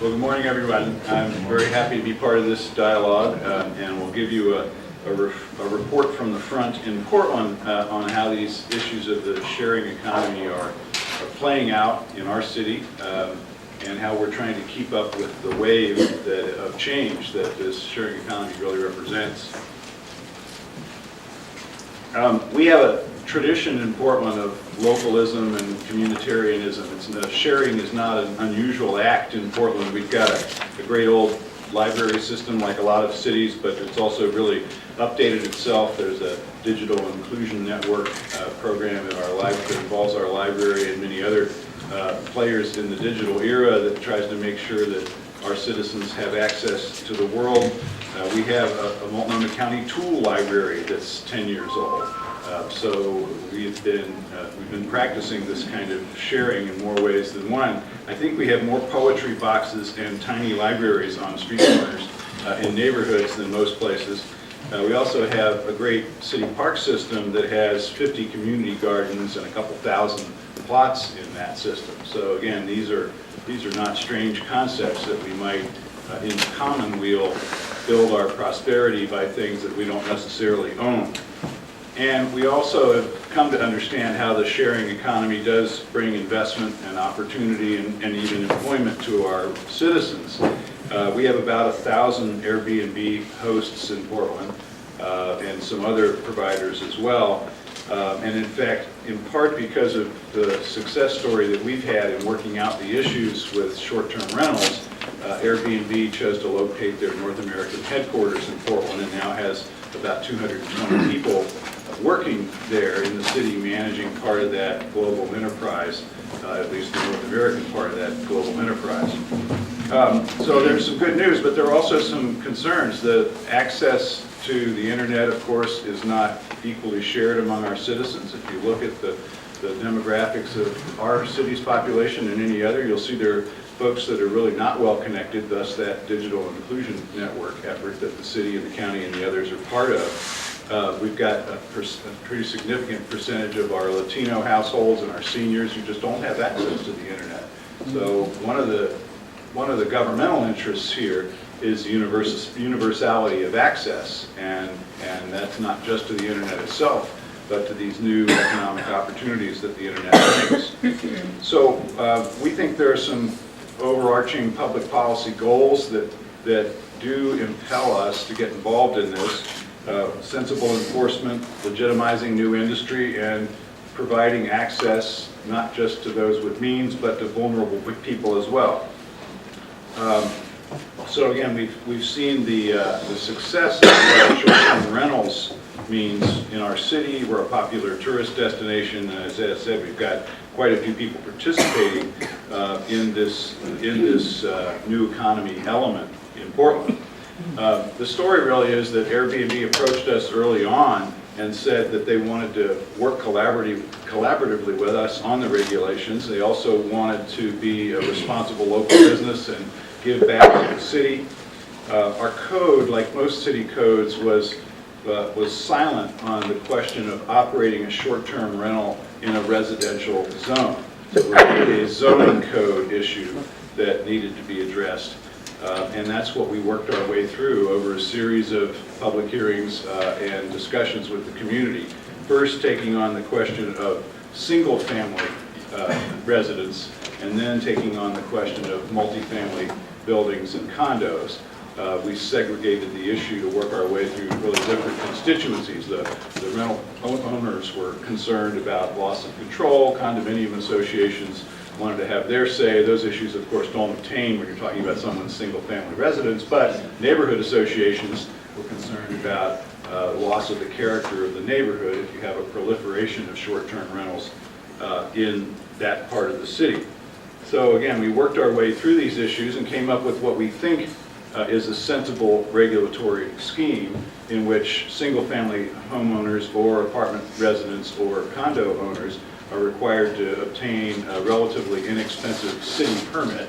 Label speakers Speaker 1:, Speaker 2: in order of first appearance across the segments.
Speaker 1: Well, good morning, everyone. I'm very happy to be part of this dialogue, and we'll give you a report from the front in Portland on how these issues of the sharing economy are playing out in our city, and how we're trying to keep up with the wave of change that this sharing economy really represents. We have a tradition in Portland of localism and communitarianism. Sharing is not an unusual act in Portland. We've got a great old library system like a lot of cities, but it's also really updated itself. There's a digital inclusion network program in our life that involves our library and many other players in the digital era that tries to make sure that our citizens have access to the world. We have a Multnomah County tool library that's 10 years old. So we've been practicing this kind of sharing in more ways than one. I think we have more poetry boxes and tiny libraries on street corners in neighborhoods than most places. We also have a great city park system that has 50 community gardens and a couple thousand plots in that system. So again, these are not strange concepts that we might, in commonweal, build our prosperity by things that we don't necessarily own. And we also have come to understand how the sharing economy does bring investment and opportunity and even employment to our citizens. We have about 1,000 Airbnb hosts in Portland and some other providers as well. And in fact, in part because of the success story that we've had in working out the issues with short-term rentals, Airbnb chose to locate their North American headquarters in Portland and now has about 220 people working there in the city managing part of that global enterprise, at least the North American part of that global enterprise. So there's some good news, but there are also some concerns. The access to the internet, of course, is not equally shared among our citizens. If you look at the demographics of our city's population and any other, you'll see there are folks that are really not well connected, thus that digital inclusion network effort that the city and the county and the others are part of. We've got a pretty significant percentage of our Latino households and our seniors who just don't have access to the internet. So one of the governmental interests here is the universality of access, and that's not just to the internet itself, but to these new economic opportunities that the internet brings. So we think there are some overarching public policy goals that do impel us to get involved in this. Sensible enforcement, legitimizing new industry, and providing access not just to those with means, but to vulnerable people as well. So again, we've seen the success of short-term rentals means in our city. We're a popular tourist destination, and as I said, we've got quite a few people participating in this new economy element in Portland. The story really is that Airbnb approached us early on and said that they wanted to work collaboratively with us on the regulations. They also wanted to be a responsible local business and give back to the city. Our code, like most city codes, was silent on the question of operating a short-term rental in a residential zone. So it was really a zoning code issue that needed to be addressed. And that's what we worked our way through over a series of public hearings and discussions with the community. First taking on the question of single-family residents, and then taking on the question of multifamily buildings and condos. We segregated the issue to work our way through really different constituencies. The rental owners were concerned about loss of control. Condominium associations wanted to have their say. Those issues, of course, don't obtain when you're talking about someone's single-family residence, but neighborhood associations were concerned about loss of the character of the neighborhood if you have a proliferation of short-term rentals in that part of the city. So again, we worked our way through these issues and came up with what we think is a sensible regulatory scheme in which single-family homeowners or apartment residents or condo owners are required to obtain a relatively inexpensive city permit,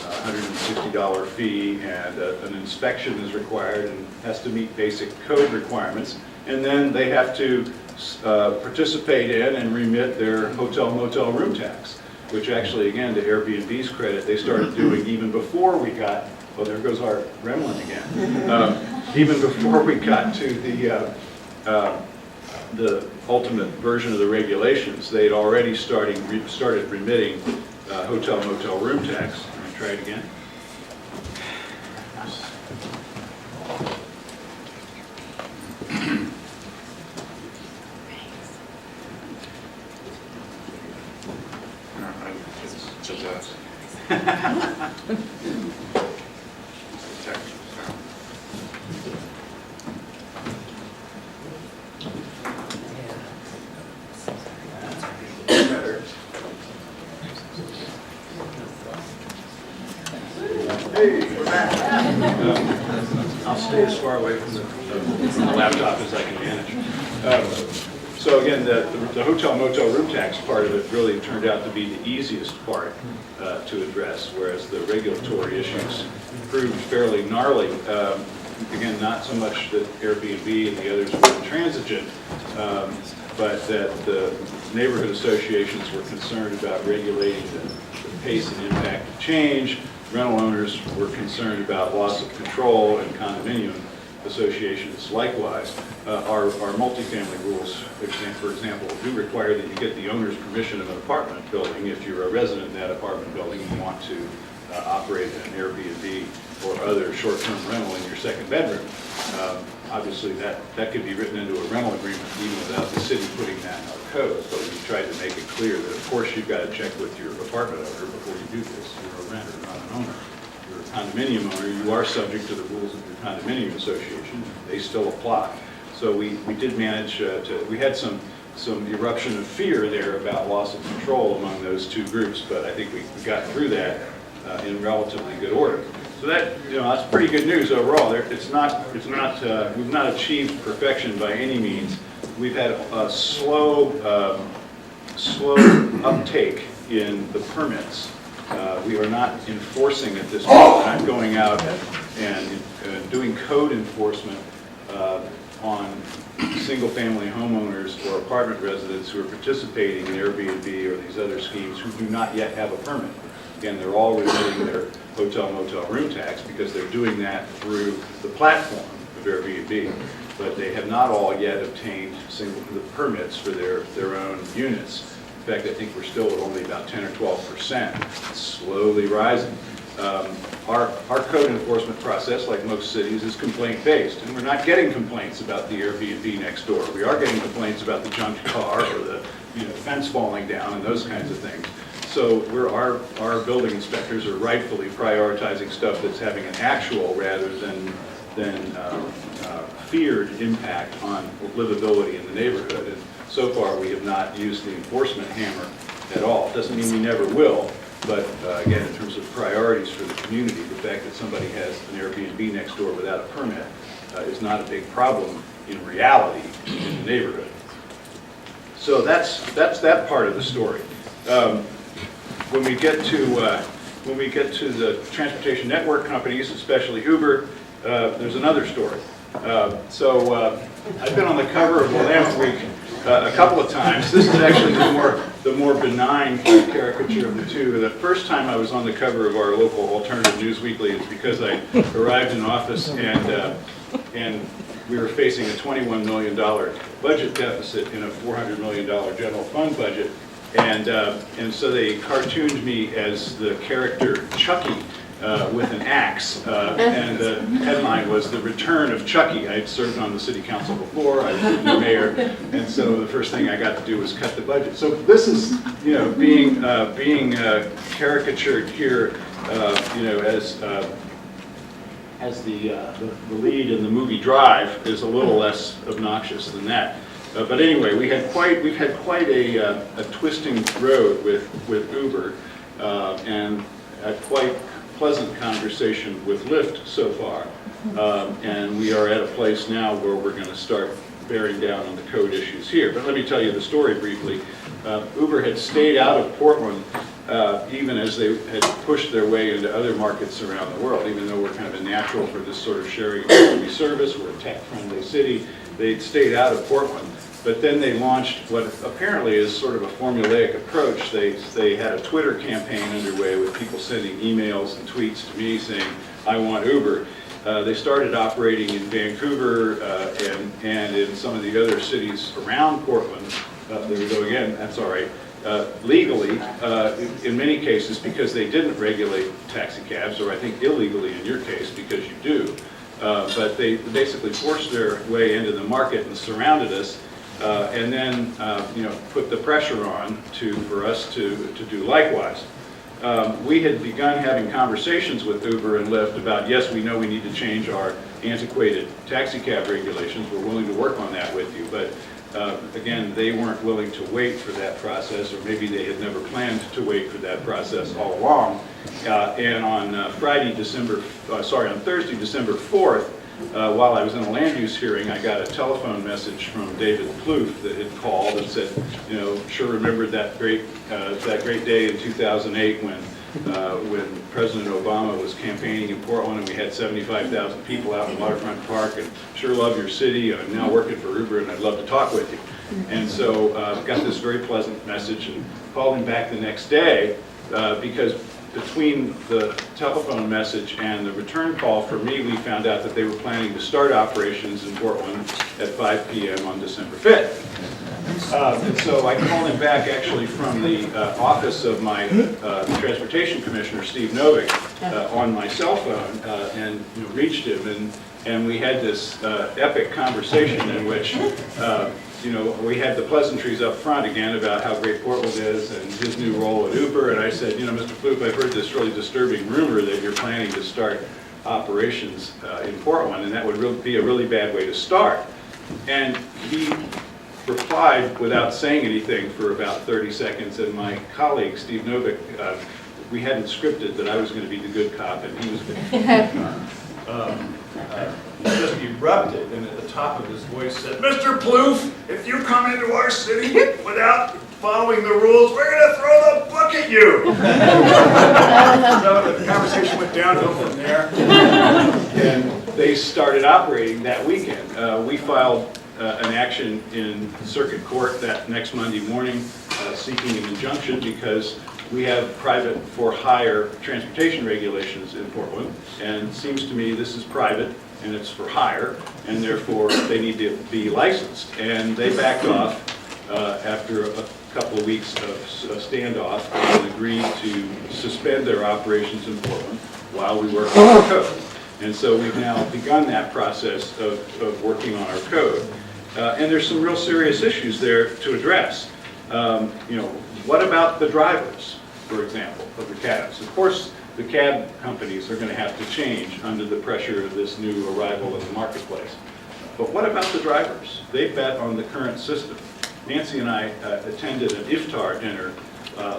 Speaker 1: $160 fee, and an inspection is required and has to meet basic code requirements. And then they have to participate in and remit their hotel motel room tax, which actually, again, to Airbnb's credit, they started doing even before we got, well, there goes our gremlin again. Even before we got to the ultimate version of the regulations, they'd already started remitting hotel motel room tax. Let me try it again. I'll stay as far away from the laptop as I can manage. So again, the hotel motel room tax part of it really turned out to be the easiest part to address, whereas the regulatory issues proved fairly gnarly. Again, not so much that Airbnb and the others were intransigent, but that the neighborhood associations were concerned about regulating the pace and impact of change. Rental owners were concerned about loss of control, and condominium associations likewise. Our multifamily rules, for example, do require that you get the owner's permission of an apartment building if you're a resident in that apartment building and want to operate an Airbnb or other short-term rental in your second bedroom. Obviously, that could be written into a rental agreement even without the city putting that in our code, but we tried to make it clear that, of course, you've got to check with your apartment owner before you do this. You're a renter, not an owner. You're a condominium owner. You are subject to the rules of your condominium association. They still apply. So we did manage we had some eruption of fear there about loss of control among those two groups, but I think we got through that in relatively good order. So that, that's pretty good news overall. We've not achieved perfection by any means. We've had a slow uptake in the permits. We are not enforcing at this point. We're not going out and doing code enforcement on single-family homeowners or apartment residents who are participating in Airbnb or these other schemes who do not yet have a permit. Again, they're all remitting their hotel motel room tax because they're doing that through the platform of Airbnb, but they have not all yet obtained the permits for their own units. In fact, I think we're still at only about 10 or 12%, it's slowly rising. Our code enforcement process, like most cities, is complaint-based, and we're not getting complaints about the Airbnb next door. We are getting complaints about the junk car or the fence falling down and those kinds of things. So our building inspectors are rightfully prioritizing stuff that's having an actual rather than feared impact on livability in the neighborhood. And so far, we have not used the enforcement hammer at all. Doesn't mean we never will, but again, in terms of priorities for the community, the fact that somebody has an Airbnb next door without a permit is not a big problem in reality in the neighborhood. So that's that part of the story. When we get to the transportation network companies, especially Uber, there's another story. I've been on the cover of Willamette Week a couple of times. This is actually the more benign caricature of the two. The first time I was on the cover of our local alternative news weekly is because I arrived in office and we were facing a $21 million budget deficit in a $400 million general fund budget. And so they cartooned me as the character Chucky with an axe, and the headline was "The Return of Chucky." I had served on the city council before, I was the mayor, and so the first thing I got to do was cut the budget. So this is, being caricatured here, as the lead in the movie Drive is a little less obnoxious than that. But anyway, we've had quite a twisting road with Uber, and a quite pleasant conversation with Lyft so far. And we are at a place now where we're going to start bearing down on the code issues here. But let me tell you the story briefly. Uber had stayed out of Portland even as they had pushed their way into other markets around the world, even though we're kind of a natural for this sort of sharing economy service. We're a tech-friendly city. They'd stayed out of Portland. But then they launched what apparently is sort of a formulaic approach. They had a Twitter campaign underway with people sending emails and tweets to me saying, I want Uber. They started operating in Vancouver and in some of the other cities around Portland. There we go again, that's all right. Legally, in many cases, because they didn't regulate taxi cabs, or I think illegally in your case, because you do. But they basically forced their way into the market and surrounded us, and then put the pressure on for us to do likewise. We had begun having conversations with Uber and Lyft about, yes, we know we need to change our antiquated taxi cab regulations. We're willing to work on that with you, but again, they weren't willing to wait for that process, or maybe they had never planned to wait for that process all along. And on Thursday, December 4th, while I was in a land use hearing, I got a telephone message from David Plouffe that had called and said, sure remembered that great day in 2008 when President Obama was campaigning in Portland and we had 75,000 people out in Waterfront Park, and sure love your city. I'm now working for Uber and I'd love to talk with you. And so got this very pleasant message and called him back the next day because between the telephone message and the return call for me, we found out that they were planning to start operations in Portland at 5 p.m. on December 5th. And so I called him back actually from the office of my Transportation Commissioner, Steve Novick, on my cell phone and reached him. And we had this epic conversation in which we had the pleasantries up front again about how great Portland is and his new role at Uber. And I said, Mr. Plouffe, I've heard this really disturbing rumor that you're planning to start operations in Portland, and that would be a really bad way to start. And he replied without saying anything for about 30 seconds, and my colleague, Steve Novick, we hadn't scripted that I was going to be the good cop, and he was going to be the good cop. He just erupted, and at the top of his voice said, Mr. Plouffe, if you come into our city without following the rules, we're going to throw the book at you. So the conversation went downhill from there, and they started operating that weekend. We filed an action in circuit court that next Monday morning seeking an injunction because we have private for hire transportation regulations in Portland, and it seems to me this is private and it's for hire, and therefore they need to be licensed. And they backed off after a couple of weeks of standoff and agreed to suspend their operations in Portland while we work on our code. And so we've now begun that process of working on our code. And there's some real serious issues there to address. What about the drivers, for example, of the cabs? Of course, the cab companies are going to have to change under the pressure of this new arrival in the marketplace. But what about the drivers? They bet on the current system. Nancy and I attended an iftar dinner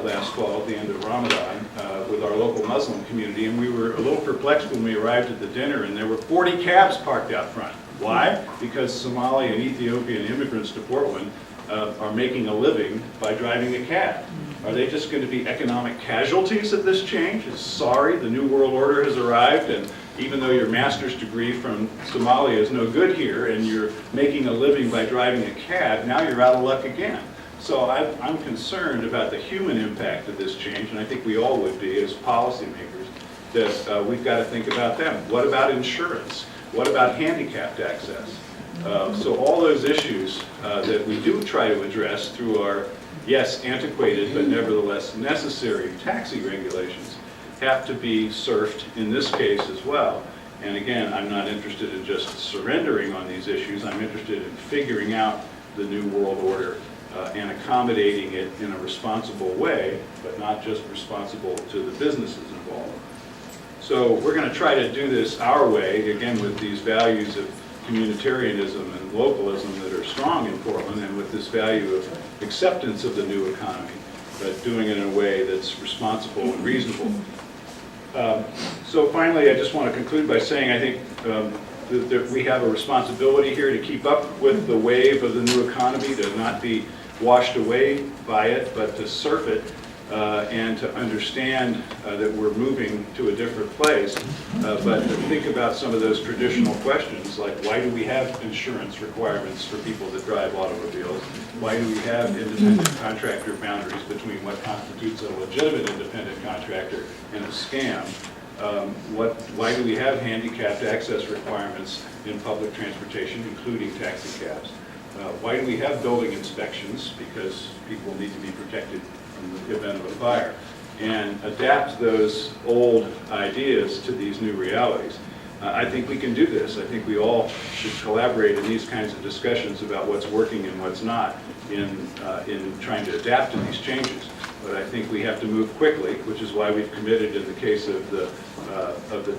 Speaker 1: last fall at the end of Ramadan with our local Muslim community, and we were a little perplexed when we arrived at the dinner and there were 40 cabs parked out front. Why? Because Somali and Ethiopian immigrants to Portland are making a living by driving a cab. Are they just going to be economic casualties of this change? Sorry, the New World Order has arrived, and even though your master's degree from Somalia is no good here and you're making a living by driving a cab, now you're out of luck again. So I'm concerned about the human impact of this change, and I think we all would be as policymakers, that we've got to think about them. What about insurance? What about handicapped access? So all those issues that we do try to address through our, yes, antiquated but nevertheless necessary taxi regulations have to be surfed in this case as well. And again, I'm not interested in just surrendering on these issues. I'm interested in figuring out the New World Order and accommodating it in a responsible way, but not just responsible to the businesses involved. So we're going to try to do this our way, again, with these values of communitarianism and localism that are strong in Portland, and with this value of acceptance of the new economy, but doing it in a way that's responsible and reasonable. So finally, I just want to conclude by saying I think that we have a responsibility here to keep up with the wave of the new economy, to not be washed away by it, but to surf it and to understand that we're moving to a different place, but to think about some of those traditional questions, like why do we have insurance requirements for people that drive automobiles? Why do we have independent contractor boundaries between what constitutes a legitimate independent contractor and a scam? Why do we have handicapped access requirements in public transportation, including taxi cabs? Why do we have building inspections? Because people need to be protected from the event of a fire. And adapt those old ideas to these new realities. I think we can do this. I think we all should collaborate in these kinds of discussions about what's working and what's not in trying to adapt to these changes. But I think we have to move quickly, which is why we've committed in the case of the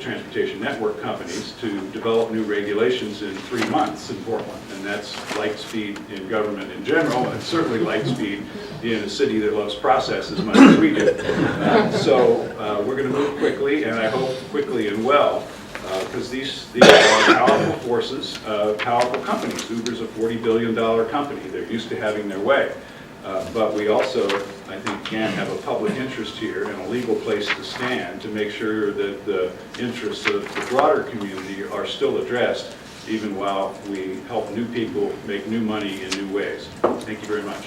Speaker 1: transportation network companies to develop new regulations in 3 months in Portland. And that's light speed in government in general, and it's certainly light speed in a city that loves process as much as we do. So we're going to move quickly, and I hope quickly and well, because these are powerful forces, powerful companies. Uber's a $40 billion company. They're used to having their way. But we also, I think, can have a public interest here and a legal place to stand to make sure that the interests of the broader community are still addressed, even while we help new people make new money in new ways. Thank you very much.